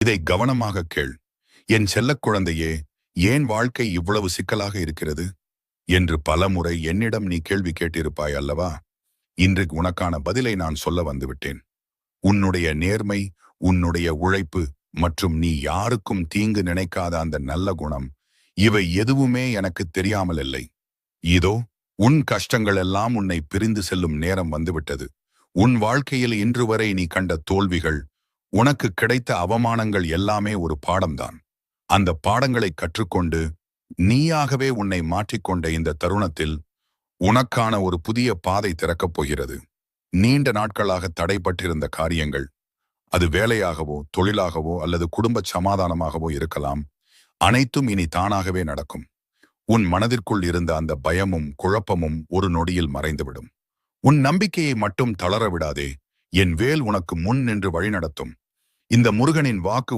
இதை கவனமாக கேள். என் செல்லக் குழந்தையே, ஏன் வாழ்க்கை இவ்வளவு சிக்கலாக இருக்கிறது என்று பலமுறை என்னிடம் நீ கேள்வி கேட்டிருப்பாய் அல்லவா? இன்று உனக்கான பதிலை நான் சொல்ல வந்துவிட்டேன். உன்னுடைய நேர்மை, உன்னுடைய உழைப்பு மற்றும் நீ யாருக்கும் தீங்கு நினைக்காத அந்த நல்ல குணம், இவை எதுவுமே எனக்கு தெரியாமல் இல்லை. இதோ உன் கஷ்டங்கள் எல்லாம் உன்னை பிரிந்து செல்லும் நேரம் வந்துவிட்டது. உன் வாழ்க்கையில் இன்று வரை நீ கண்ட தோல்விகள், உனக்கு கிடைத்த அவமானங்கள் எல்லாமே ஒரு பாடம்தான். அந்த பாடங்களை கற்றுக்கொண்டு நீயாகவே உன்னை மாற்றிக்கொண்ட இந்த தருணத்தில் உனக்கான ஒரு புதிய பாதை திறக்கப் போகிறது. நீண்ட நாட்களாக தடைப்பட்டிருந்த காரியங்கள், அது வேலையாகவோ தொழிலாகவோ அல்லது குடும்ப சமாதானமாகவோ இருக்கலாம், அனைத்தும் இனி தானாகவே நடக்கும். உன் மனதிற்குள் இருந்த அந்த பயமும் குழப்பமும் ஒரு நொடியில் மறைந்துவிடும். உன் நம்பிக்கையை மட்டும் தளர விடாதே. என் வேல் உனக்கு முன் நின்று வழிநடத்தும். இந்த முருகனின் வாக்கு